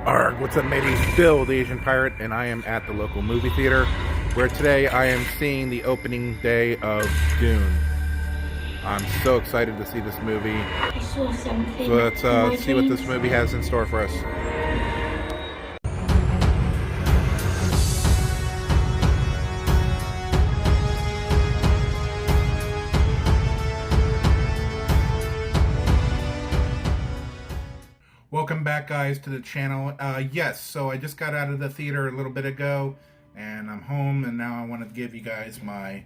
Arg, what's up, mateys? Bill, the Asian Pirate, and I am at the local movie theater, where today I am seeing the opening day of Dune. I'm so excited to see this movie. I saw something So let's in my see what this dreams. movie has in store for us. Welcome back, guys, to the channel. Yes, so I just got out of the theater a little bit ago, and I'm home, and now I want to give you guys my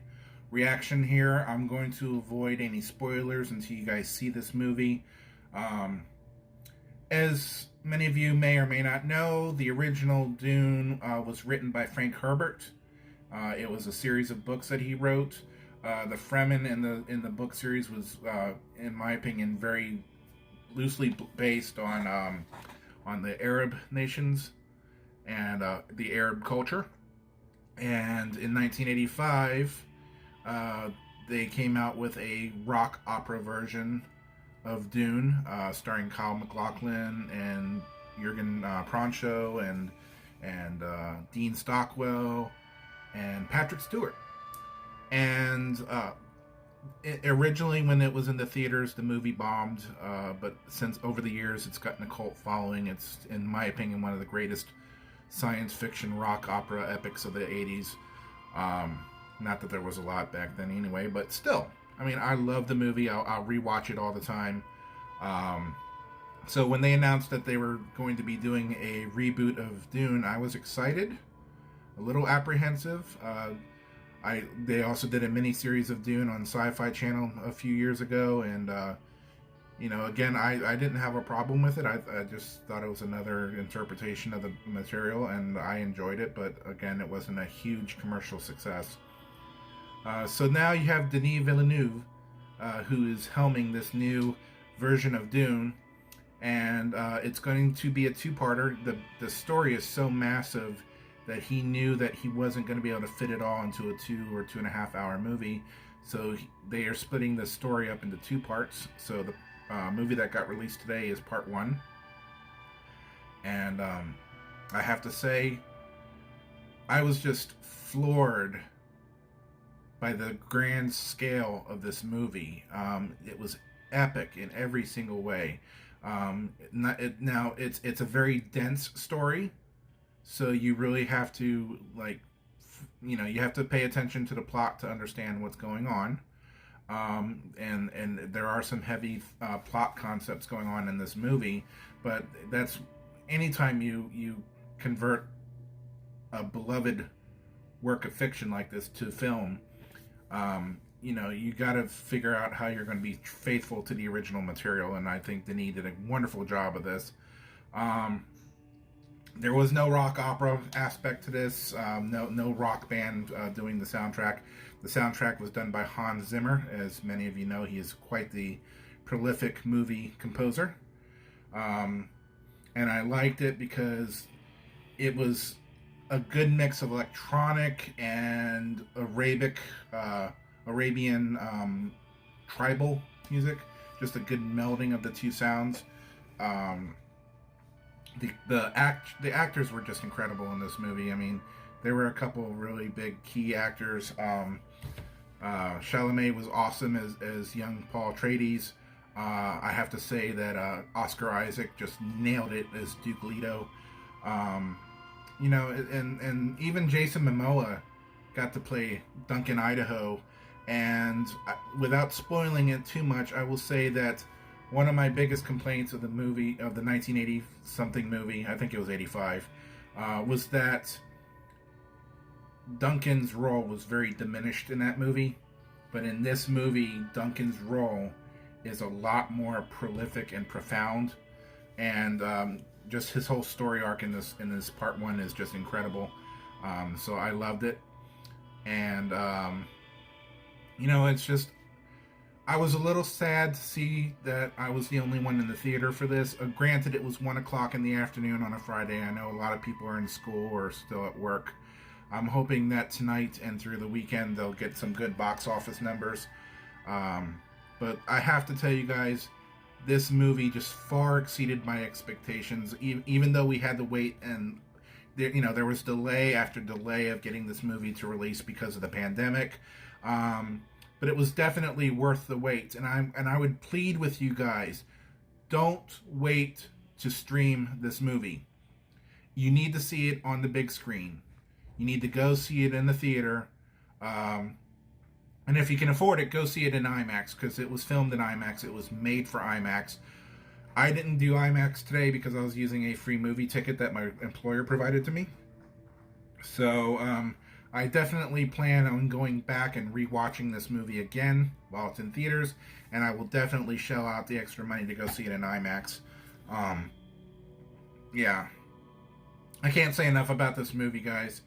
reaction here. I'm going to avoid any spoilers until you guys see this movie. As many of you may or may not know, the original Dune was written by Frank Herbert. It was a series of books that he wrote. The Fremen in the book series was, in my opinion, very loosely based on the Arab nations and the Arab culture. And in 1985, they came out with a rock opera version of Dune, starring Kyle MacLachlan and Jurgen Proncho and Dean Stockwell and Patrick Stewart. And originally, when it was in the theaters, the movie bombed, but since over the years it's gotten a cult following. It's, in my opinion, one of the greatest science fiction rock opera epics of the 80s. Not that there was a lot back then anyway, but still, I mean, I love the movie. I'll rewatch it all the time. So when they announced that they were going to be doing a reboot of Dune, I was excited, a little apprehensive. They also did a mini series of Dune on Sci-Fi Channel a few years ago, and again, I didn't have a problem with it. I just thought it was another interpretation of the material, and I enjoyed it. But again, it wasn't a huge commercial success. So now you have Denis Villeneuve, who is helming this new version of Dune, and it's going to be a two-parter. The story is so massive that he knew that he wasn't going to be able to fit it all into a 2 or 2.5 hour movie. So they are splitting the story up into two parts. So the movie that got released today is part 1. And I have to say, I was just floored by the grand scale of this movie. It was epic in every single way. Now, it's a very dense story. So you really have to, you have to pay attention to the plot to understand what's going on. And there are some heavy plot concepts going on in this movie, but that's anytime you convert a beloved work of fiction like this to film, you got to figure out how you're going to be faithful to the original material, and I think Denis did a wonderful job of this. There was no rock opera aspect to this, no rock band doing the soundtrack. The soundtrack was done by Hans Zimmer. As many of you know, he is quite the prolific movie composer. And I liked it because it was a good mix of electronic and Arabian tribal music. Just a good melding of the two sounds. The actors were just incredible in this movie. I mean, there were a couple of really big key actors. Chalamet was awesome as young Paul Atreides. I have to say that Oscar Isaac just nailed it as Duke Leto. And even Jason Momoa got to play Duncan Idaho. And without spoiling it too much, I will say that one of my biggest complaints of the movie, of the 1980-something movie, I think it was 85, was that Duncan's role was very diminished in that movie. But in this movie, Duncan's role is a lot more prolific and profound. And just his whole story arc in this part 1 is just incredible. So I loved it. And, it's just, I was a little sad to see that I was the only one in the theater for this. Granted, it was 1 o'clock in the afternoon on a Friday. I know a lot of people are in school or still at work. I'm hoping that tonight and through the weekend they'll get some good box office numbers. But I have to tell you guys, this movie just far exceeded my expectations, even though we had to wait, and there was delay after delay of getting this movie to release because of the pandemic. But it was definitely worth the wait, and I would plead with you guys, don't wait to stream this movie. You need to see it on the big screen. You need to go see it in the theater. And if you can afford it, go see it in IMAX, because it was filmed in IMAX. It was made for IMAX. I didn't do IMAX today because I was using a free movie ticket that my employer provided to me. So I definitely plan on going back and rewatching this movie again while it's in theaters, and I will definitely shell out the extra money to go see it in IMAX. Yeah. I can't say enough about this movie, guys.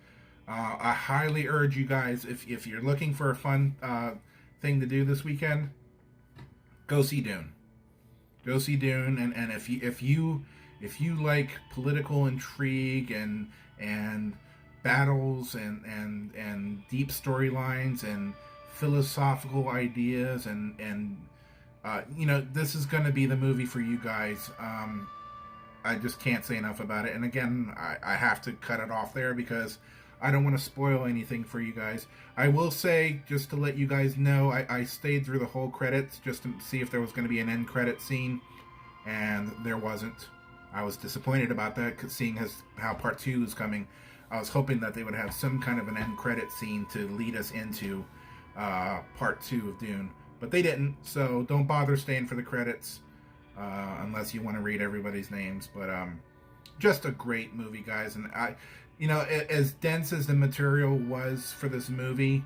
I highly urge you guys, if you're looking for a fun thing to do this weekend, go see Dune. Go see Dune, and if you like political intrigue and battles and deep storylines and philosophical ideas and this is going to be the movie for you guys. I just can't say enough about it. And again, I have to cut it off there because I don't want to spoil anything for you guys. I will say, just to let you guys know, I stayed through the whole credits just to see if there was going to be an end credit scene, and there wasn't. I was disappointed about that, seeing how part 2 is coming. I was hoping that they would have some kind of an end credit scene to lead us into part 2 of Dune, but they didn't, so don't bother staying for the credits unless you want to read everybody's names. But just a great movie, guys. And as dense as the material was for this movie,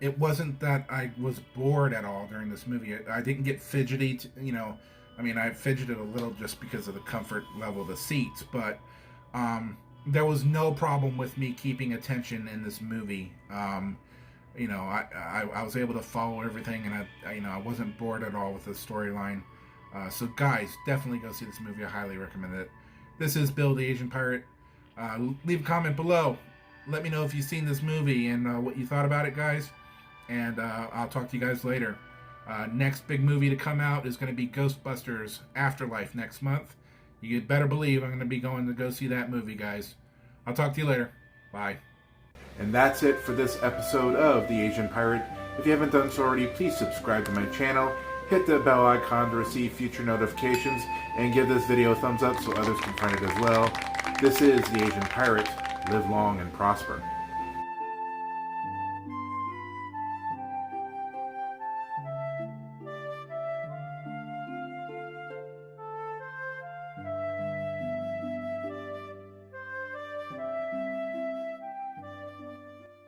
it wasn't that I was bored at all during this movie. I didn't get fidgety. I fidgeted a little just because of the comfort level of the seats, but there was no problem with me keeping attention in this movie. I was able to follow everything, and I wasn't bored at all with the storyline. So guys, definitely go see this movie. I highly recommend it. This is Bill the Asian Pirate. Leave a comment below. Let me know if you've seen this movie and what you thought about it, guys. And I'll talk to you guys later. Next big movie to come out is going to be Ghostbusters Afterlife next month. You better believe I'm going to be going to go see that movie, guys. I'll talk to you later. Bye. And that's it for this episode of The Asian Pirate. If you haven't done so already, please subscribe to my channel. Hit the bell icon to receive future notifications, and give this video a thumbs up so others can find it as well. This is The Asian Pirate. Live long and prosper.